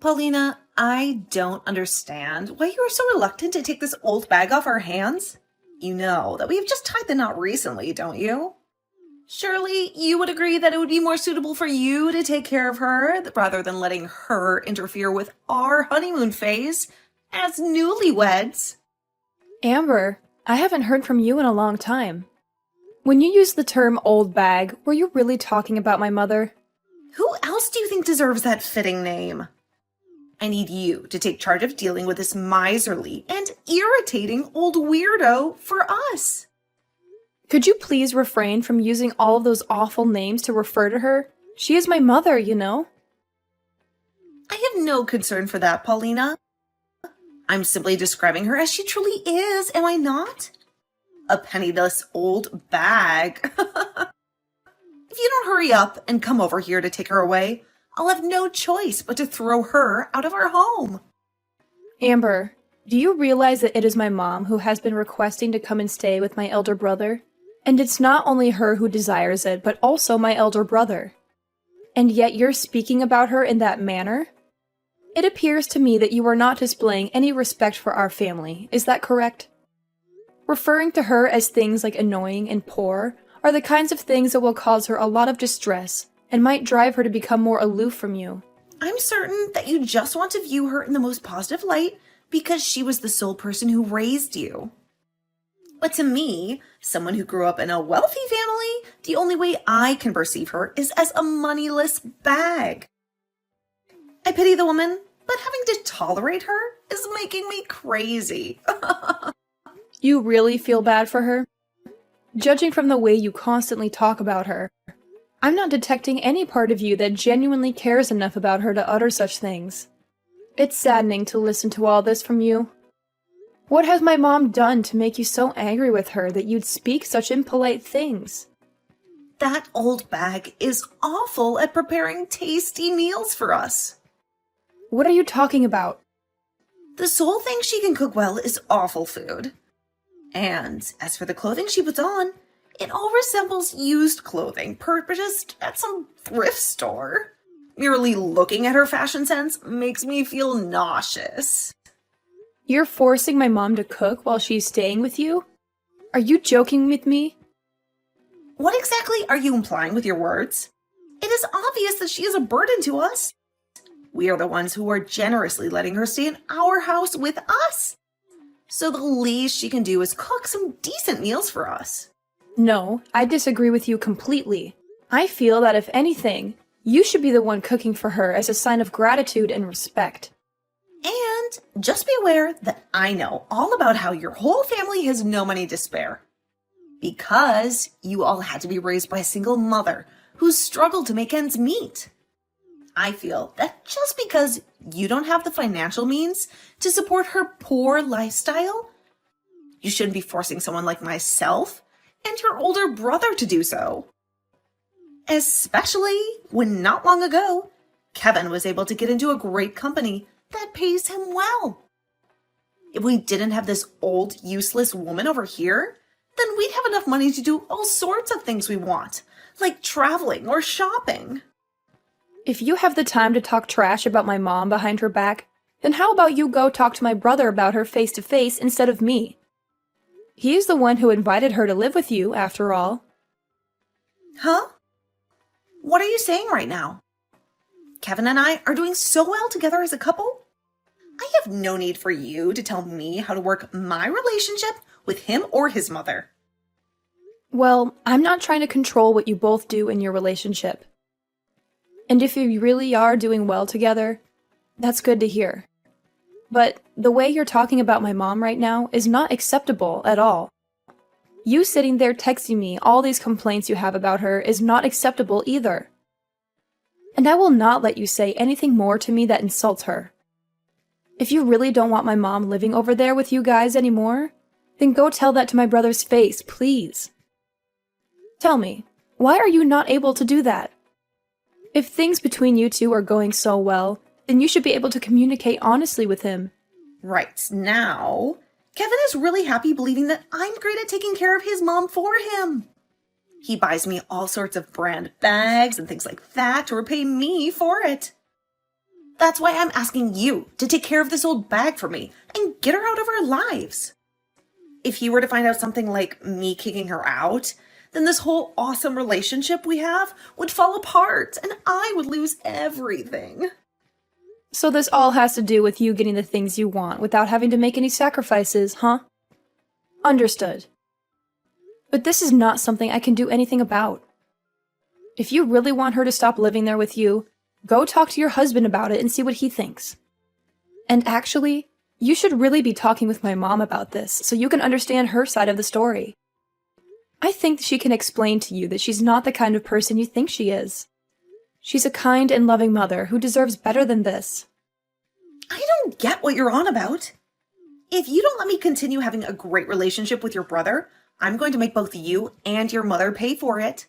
Paulina, I don't understand why you are so reluctant to take this old bag off our hands. You know that we have just tied the knot recently, don't you? Surely you would agree that it would be more suitable for you to take care of her rather than letting her interfere with our honeymoon phase as newlyweds. Amber, I haven't heard from you in a long time. When you used the term old bag, were you really talking about my mother? Who else do you think deserves that fitting name? I need you to take charge of dealing with this miserly and irritating old weirdo for us. Could you please refrain from using all of those awful names to refer to her? She is my mother, you know. I have no concern for that, Paulina. I'm simply describing her as she truly is, am I not? A penniless old bag. If you don't hurry up and come over here to take her away, I'll have no choice but to throw her out of our home. Amber, do you realize that it is my mom who has been requesting to come and stay with my elder brother? And it's not only her who desires it, but also my elder brother. And yet you're speaking about her in that manner? It appears to me that you are not displaying any respect for our family. Is that correct? Referring to her as things like annoying and poor are the kinds of things that will cause her a lot of distress and might drive her to become more aloof from you. I'm certain that you just want to view her in the most positive light because she was the sole person who raised you. But to me, someone who grew up in a wealthy family, the only way I can perceive her is as a moneyless bag. I pity the woman, but having to tolerate her is making me crazy. You really feel bad for her? Judging from the way you constantly talk about her, I'm not detecting any part of you that genuinely cares enough about her to utter such things. It's saddening to listen to all this from you. What has my mom done to make you so angry with her that you'd speak such impolite things? That old bag is awful at preparing tasty meals for us. What are you talking about? The sole thing she can cook well is awful food. And as for the clothing she puts on, it all resembles used clothing purchased at some thrift store. Merely looking at her fashion sense makes me feel nauseous. You're forcing my mom to cook while she's staying with you? Are you joking with me? What exactly are you implying with your words? It is obvious that she is a burden to us. We are the ones who are generously letting her stay in our house with us. So the least she can do is cook some decent meals for us. No, I disagree with you completely. I feel that if anything, you should be the one cooking for her as a sign of gratitude and respect. And just be aware that I know all about how your whole family has no money to spare. Because you all had to be raised by a single mother who struggled to make ends meet. I feel that just because you don't have the financial means to support her poor lifestyle, you shouldn't be forcing someone like myself and your older brother to do so. Especially when not long ago, Kevin was able to get into a great company that pays him well. If we didn't have this old, useless woman over here, then we'd have enough money to do all sorts of things we want, like traveling or shopping. If you have the time to talk trash about my mom behind her back, then how about you go talk to my brother about her face to face instead of me? He is the one who invited her to live with you, after all. Huh? What are you saying right now? Kevin and I are doing so well together as a couple. I have no need for you to tell me how to work my relationship with him or his mother. Well, I'm not trying to control what you both do in your relationship. And if you really are doing well together, that's good to hear. But the way you're talking about my mom right now is not acceptable at all. You sitting there texting me all these complaints you have about her is not acceptable either. And I will not let you say anything more to me that insults her. If you really don't want my mom living over there with you guys anymore, then go tell that to my brother's face, please. Tell me, why are you not able to do that? If things between you two are going so well, then you should be able to communicate honestly with him. Right now, Kevin is really happy believing that I'm great at taking care of his mom for him. He buys me all sorts of brand bags and things like that to repay me for it. That's why I'm asking you to take care of this old bag for me and get her out of our lives. If you were to find out something like me kicking her out, then this whole awesome relationship we have would fall apart and I would lose everything. So this all has to do with you getting the things you want without having to make any sacrifices, huh? Understood. But this is not something I can do anything about. If you really want her to stop living there with you, go talk to your husband about it and see what he thinks. And actually, you should really be talking with my mom about this so you can understand her side of the story. I think she can explain to you that she's not the kind of person you think she is. She's a kind and loving mother who deserves better than this. I don't get what you're on about. If you don't let me continue having a great relationship with your brother, I'm going to make both you and your mother pay for it.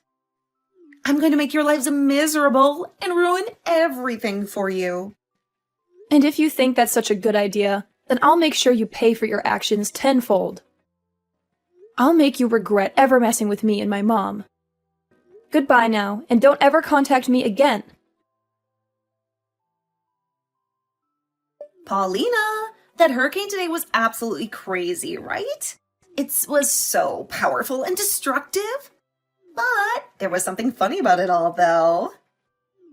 I'm going to make your lives miserable and ruin everything for you. And if you think that's such a good idea, then I'll make sure you pay for your actions tenfold. I'll make you regret ever messing with me and my mom. Goodbye now, and don't ever contact me again. Paulina, that hurricane today was absolutely crazy, right? It was so powerful and destructive. But there was something funny about it all, though.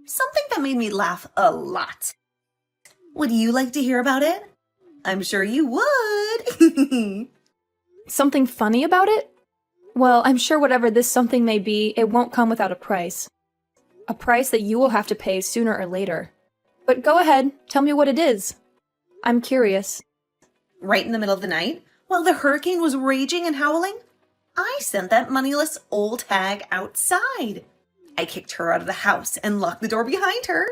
Something that made me laugh a lot. Would you like to hear about it? I'm sure you would. Something funny about it? Well, I'm sure whatever this something may be, it won't come without a price. A price that you will have to pay sooner or later. But go ahead, tell me what it is. I'm curious. Right in the middle of the night, while the hurricane was raging and howling, I sent that moneyless old hag outside. I kicked her out of the house and locked the door behind her.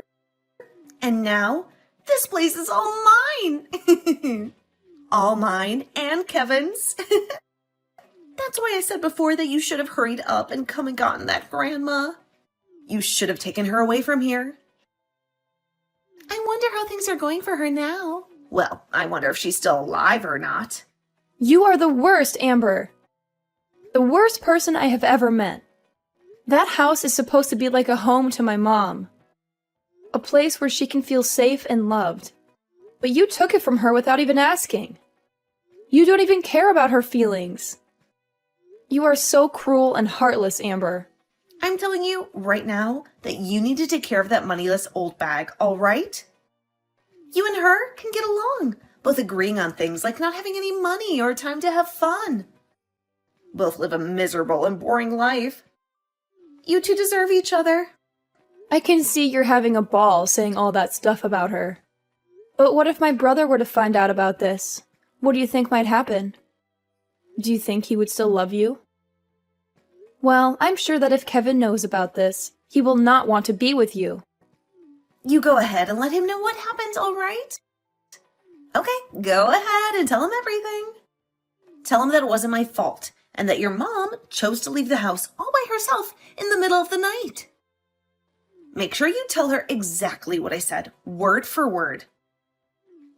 And now, this place is all mine. All mine and Kevin's. That's why I said before that you should have hurried up and come and gotten that grandma. You should have taken her away from here. I wonder how things are going for her now. Well, I wonder if she's still alive or not. You are the worst, Amber. The worst person I have ever met. That house is supposed to be like a home to my mom. A place where she can feel safe and loved. But you took it from her without even asking. You don't even care about her feelings. You are so cruel and heartless, Amber. I'm telling you right now that you need to take care of that moneyless old bag, all right? You and her can get along, both agreeing on things like not having any money or time to have fun. Both live a miserable and boring life. You two deserve each other. I can see you're having a ball saying all that stuff about her. But what if my brother were to find out about this? What do you think might happen? Do you think he would still love you? Well, I'm sure that if Kevin knows about this, he will not want to be with you. You go ahead and let him know what happened, all right? Okay, go ahead and tell him everything. Tell him that it wasn't my fault and that your mom chose to leave the house all by herself in the middle of the night. Make sure you tell her exactly what I said, word for word.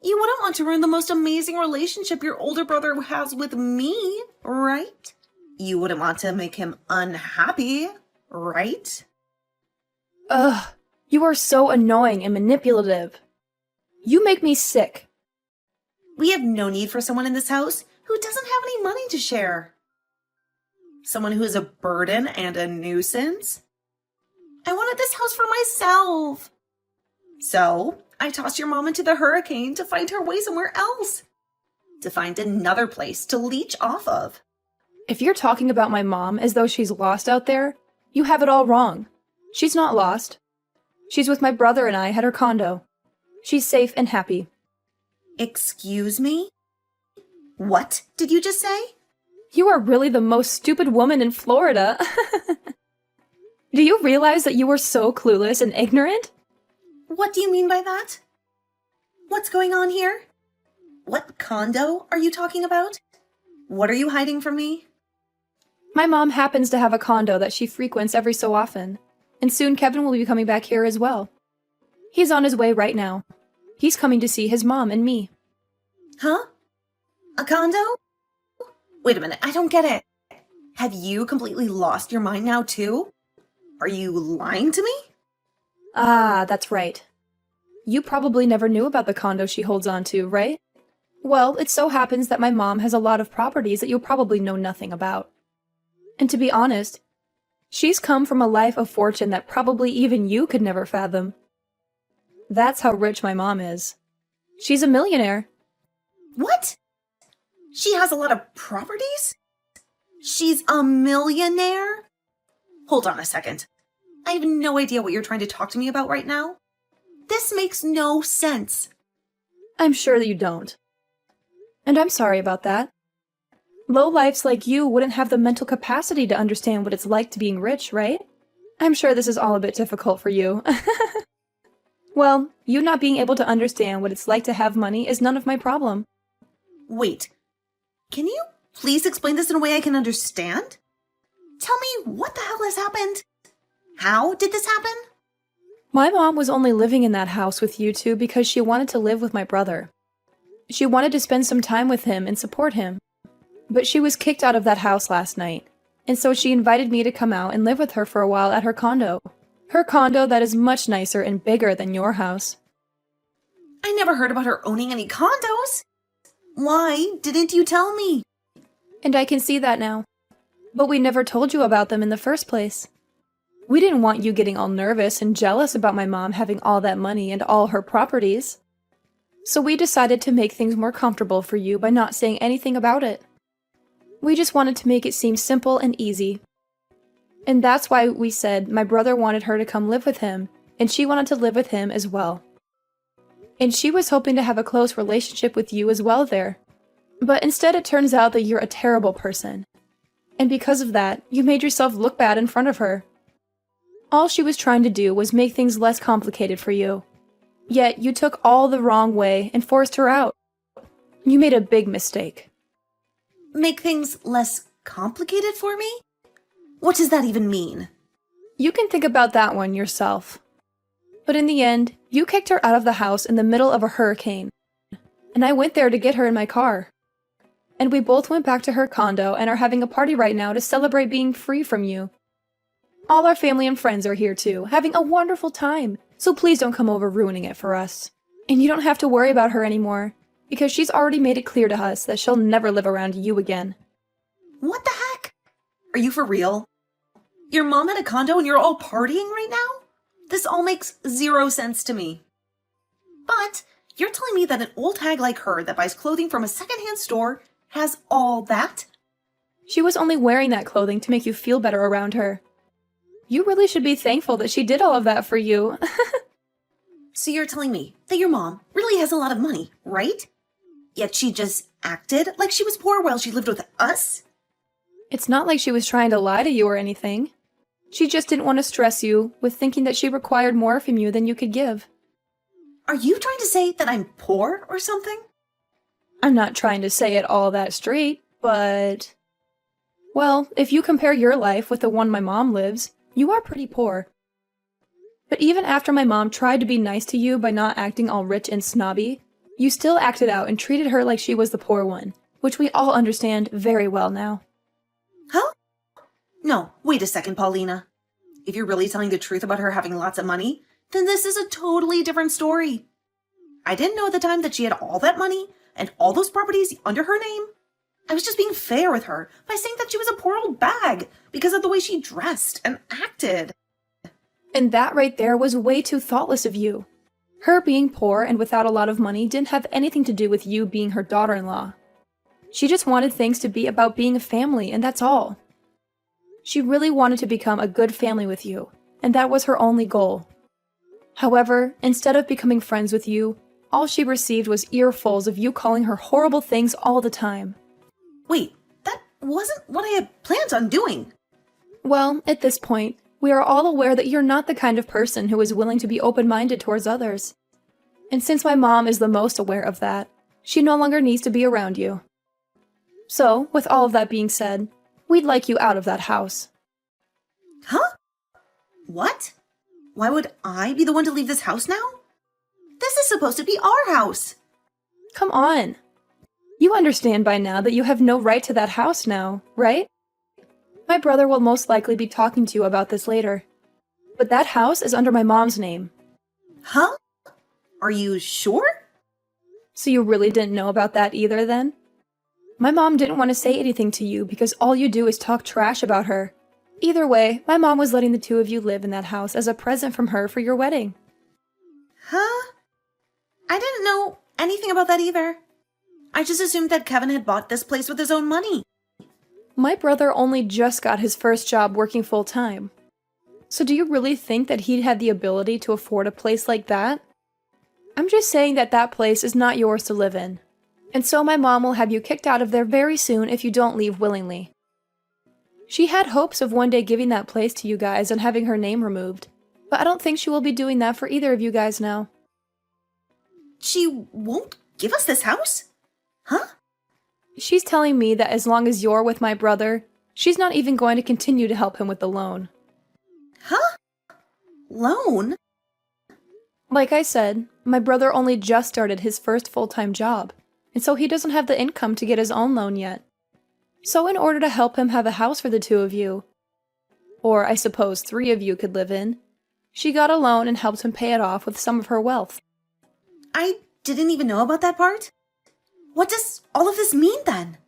You wouldn't want to ruin the most amazing relationship your older brother has with me, right? You wouldn't want to make him unhappy, right? Ugh, you are so annoying and manipulative. You make me sick. We have no need for someone in this house who doesn't have any money to share. Someone who is a burden and a nuisance. I wanted this house for myself. So, I tossed your mom into the hurricane to find her way somewhere else. To find another place to leech off of. If you're talking about my mom as though she's lost out there, you have it all wrong. She's not lost. She's with my brother and I at her condo. She's safe and happy. Excuse me? What did you just say? You are really the most stupid woman in Florida. Do you realize that you were so clueless and ignorant? What do you mean by that? What's going on here? What condo are you talking about? What are you hiding from me? My mom happens to have a condo that she frequents every so often, and soon Kevin will be coming back here as well. He's on his way right now. He's coming to see his mom and me. Huh? A condo? Wait a minute, I don't get it. Have you completely lost your mind now too? Are you lying to me? Ah, that's right. You probably never knew about the condo she holds on to, right? Well, it so happens that my mom has a lot of properties that you'll probably know nothing about. And to be honest, she's come from a life of fortune that probably even you could never fathom. That's how rich my mom is. She's a millionaire. What? She has a lot of properties? She's a millionaire? Hold on a second. I have no idea what you're trying to talk to me about right now. This makes no sense. I'm sure that you don't. And I'm sorry about that. Lowlifes like you wouldn't have the mental capacity to understand what it's like to being rich, right? I'm sure this is all a bit difficult for you. Well, you not being able to understand what it's like to have money is none of my problem. Wait, can you please explain this in a way I can understand? Tell me what the hell has happened? How did this happen? My mom was only living in that house with you two because she wanted to live with my brother. She wanted to spend some time with him and support him. But she was kicked out of that house last night, and so she invited me to come out and live with her for a while at her condo. Her condo that is much nicer and bigger than your house. I never heard about her owning any condos. Why didn't you tell me? And I can see that now. But we never told you about them in the first place. We didn't want you getting all nervous and jealous about my mom having all that money and all her properties. So we decided to make things more comfortable for you by not saying anything about it. We just wanted to make it seem simple and easy. And that's why we said my brother wanted her to come live with him, and she wanted to live with him as well. And she was hoping to have a close relationship with you as well there. But instead it turns out that you're a terrible person. And because of that, you made yourself look bad in front of her. All she was trying to do was make things less complicated for you. Yet you took all the wrong way and forced her out. You made a big mistake. Make things less complicated for me? What does that even mean? You can think about that one yourself. But in the end, you kicked her out of the house in the middle of a hurricane. And I went there to get her in my car. And we both went back to her condo and are having a party right now to celebrate being free from you. All our family and friends are here too, having a wonderful time. So please don't come over ruining it for us. And you don't have to worry about her anymore, because she's already made it clear to us that she'll never live around you again. What the heck? Are you for real? Your mom had a condo and you're all partying right now? This all makes zero sense to me. But you're telling me that an old hag like her that buys clothing from a secondhand store has all that? She was only wearing that clothing to make you feel better around her. You really should be thankful that she did all of that for you. So you're telling me that your mom really has a lot of money, right? Yet she just acted like she was poor while she lived with us? It's not like she was trying to lie to you or anything. She just didn't want to stress you with thinking that she required more from you than you could give. Are you trying to say that I'm poor or something? I'm not trying to say it all that straight, but... Well, if you compare your life with the one my mom lives, you are pretty poor. But even after my mom tried to be nice to you by not acting all rich and snobby, you still acted out and treated her like she was the poor one, which we all understand very well now. Huh? No, wait a second, Paulina. If you're really telling the truth about her having lots of money, then this is a totally different story. I didn't know at the time that she had all that money and all those properties under her name. I was just being fair with her by saying that she was a poor old bag because of the way she dressed and acted. And that right there was way too thoughtless of you. Her being poor and without a lot of money didn't have anything to do with you being her daughter-in-law. She just wanted things to be about being a family, and that's all. She really wanted to become a good family with you, and that was her only goal. However, instead of becoming friends with you, all she received was earfuls of you calling her horrible things all the time. Wait, that wasn't what I had planned on doing. Well, at this point, we are all aware that you're not the kind of person who is willing to be open-minded towards others. And since my mom is the most aware of that, she no longer needs to be around you. So, with all of that being said, we'd like you out of that house. Huh? What? Why would I be the one to leave this house now? This is supposed to be our house. Come on. You understand by now that you have no right to that house now, right? My brother will most likely be talking to you about this later. But that house is under my mom's name. Huh? Are you sure? So you really didn't know about that either then? My mom didn't want to say anything to you because all you do is talk trash about her. Either way, my mom was letting the two of you live in that house as a present from her for your wedding. Huh? I didn't know anything about that either. I just assumed that Kevin had bought this place with his own money. My brother only just got his first job working full-time. So do you really think that he'd have the ability to afford a place like that? I'm just saying that that place is not yours to live in. And so my mom will have you kicked out of there very soon if you don't leave willingly. She had hopes of one day giving that place to you guys and having her name removed, but I don't think she will be doing that for either of you guys now. She won't give us this house? Huh? She's telling me that as long as you're with my brother, she's not even going to continue to help him with the loan. Huh? Loan? Like I said, my brother only just started his first full-time job, and so he doesn't have the income to get his own loan yet. So in order to help him have a house for the two of you, or I suppose 3 of you could live in, she got a loan and helped him pay it off with some of her wealth. I didn't even know about that part. What does all of this mean then?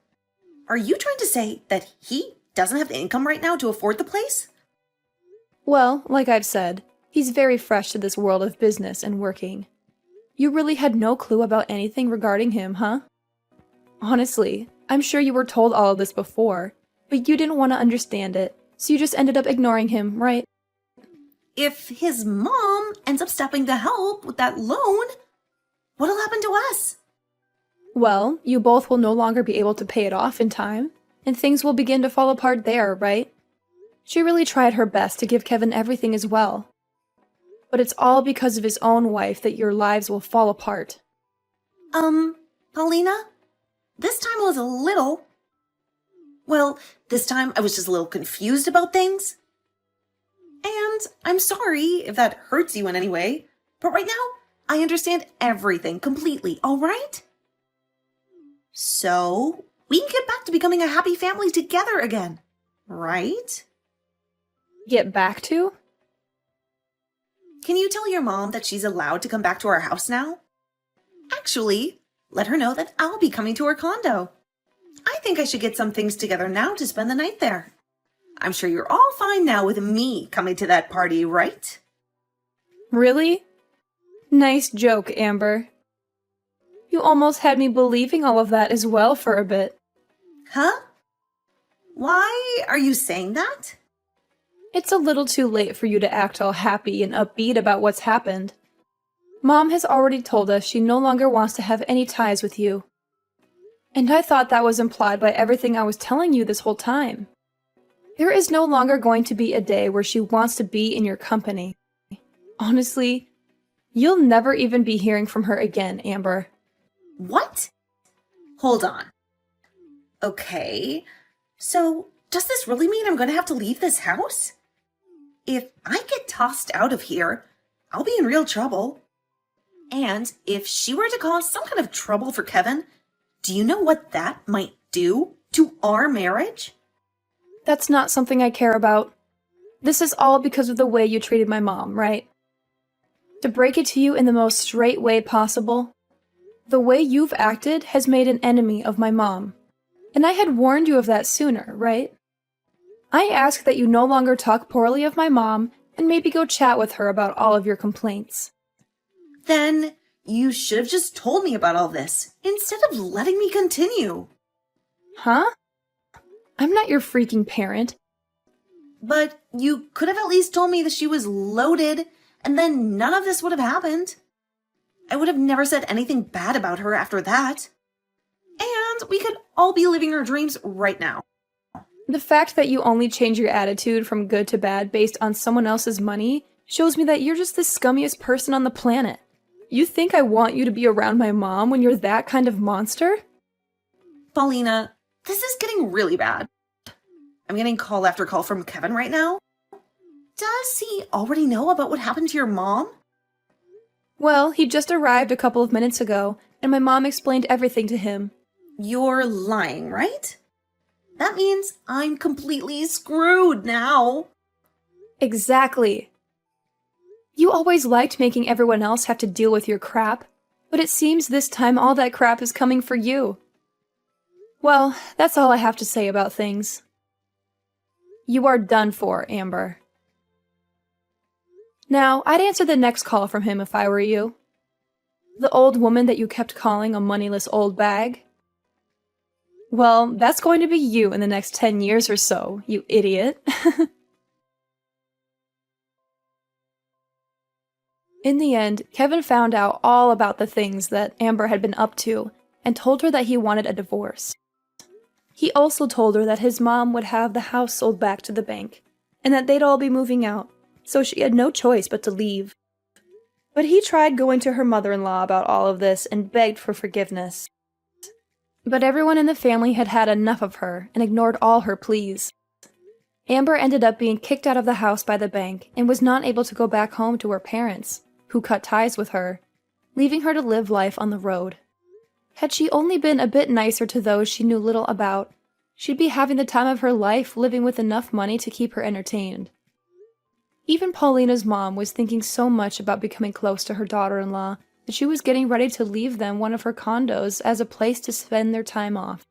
Are you trying to say that he doesn't have the income right now to afford the place? Well, like I've said, he's very fresh to this world of business and working. You really had no clue about anything regarding him, huh? Honestly, I'm sure you were told all of this before, but you didn't want to understand it, so you just ended up ignoring him, right? If his mom ends up stepping to help with that loan, what'll happen to us? Well, you both will no longer be able to pay it off in time, and things will begin to fall apart there, right? She really tried her best to give Kevin everything as well. But it's all because of his own wife that your lives will fall apart. Paulina? This time was a little... Well, this time I was just a little confused about things. And I'm sorry if that hurts you in any way, but right now, I understand everything completely, alright? So, we can get back to becoming a happy family together again, right? Get back to? Can you tell your mom that she's allowed to come back to our house now? Actually, let her know that I'll be coming to her condo. I think I should get some things together now to spend the night there. I'm sure you're all fine now with me coming to that party, right? Really? Nice joke, Amber. You almost had me believing all of that as well for a bit. Huh? Why are you saying that? It's a little too late for you to act all happy and upbeat about what's happened. Mom has already told us she no longer wants to have any ties with you. And I thought that was implied by everything I was telling you this whole time. There is no longer going to be a day where she wants to be in your company. Honestly, you'll never even be hearing from her again, Amber. What? Hold on. Okay, so does this really mean I'm going to have to leave this house? If I get tossed out of here, I'll be in real trouble. And if she were to cause some kind of trouble for Kevin, do you know what that might do to our marriage? That's not something I care about. This is all because of the way you treated my mom, right? To break it to you in the most straight way possible, the way you've acted has made an enemy of my mom. And I had warned you of that sooner, right? I ask that you no longer talk poorly of my mom and maybe go chat with her about all of your complaints. Then you should have just told me about all this instead of letting me continue. Huh? I'm not your freaking parent. But you could have at least told me that she was loaded, and then none of this would have happened. I would have never said anything bad about her after that. And we could all be living our dreams right now. The fact that you only change your attitude from good to bad based on someone else's money shows me that you're just the scummiest person on the planet. You think I want you to be around my mom when you're that kind of monster? Paulina, this is getting really bad. I'm getting call after call from Kevin right now. Does he already know about what happened to your mom? Well, he just arrived a couple of minutes ago, and my mom explained everything to him. You're lying, right? That means I'm completely screwed now. Exactly. You always liked making everyone else have to deal with your crap, but it seems this time all that crap is coming for you. Well, that's all I have to say about things. You are done for, Amber. Now, I'd answer the next call from him if I were you. The old woman that you kept calling a moneyless old bag? Well, that's going to be you in the next 10 years or so, you idiot. In the end, Kevin found out all about the things that Amber had been up to and told her that he wanted a divorce. He also told her that his mom would have the house sold back to the bank and that they'd all be moving out, so she had no choice but to leave. But he tried going to her mother-in-law about all of this and begged for forgiveness. But everyone in the family had had enough of her and ignored all her pleas. Amber ended up being kicked out of the house by the bank and was not able to go back home to her parents, who cut ties with her, leaving her to live life on the road. Had she only been a bit nicer to those she knew little about, she'd be having the time of her life living with enough money to keep her entertained. Even Paulina's mom was thinking so much about becoming close to her daughter-in-law that she was getting ready to leave them one of her condos as a place to spend their time off.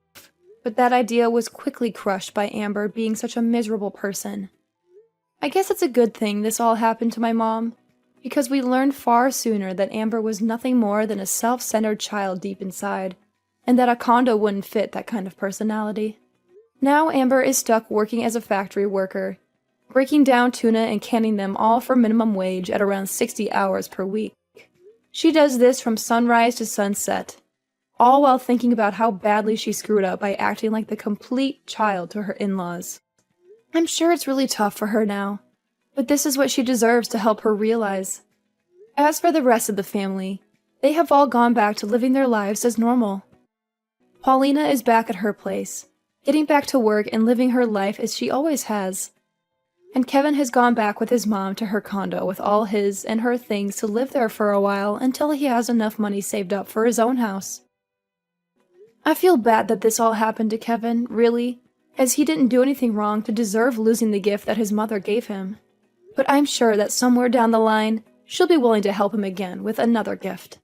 But that idea was quickly crushed by Amber being such a miserable person. I guess it's a good thing this all happened to my mom, because we learned far sooner that Amber was nothing more than a self-centered child deep inside, and that a condo wouldn't fit that kind of personality. Now Amber is stuck working as a factory worker, breaking down tuna and canning them all for minimum wage at around 60 hours per week. She does this from sunrise to sunset, all while thinking about how badly she screwed up by acting like the complete child to her in-laws. I'm sure it's really tough for her now, but this is what she deserves to help her realize. As for the rest of the family, they have all gone back to living their lives as normal. Paulina is back at her place, getting back to work and living her life as she always has. And Kevin has gone back with his mom to her condo with all his and her things to live there for a while until he has enough money saved up for his own house. I feel bad that this all happened to Kevin, really, as he didn't do anything wrong to deserve losing the gift that his mother gave him. But I'm sure that somewhere down the line, she'll be willing to help him again with another gift.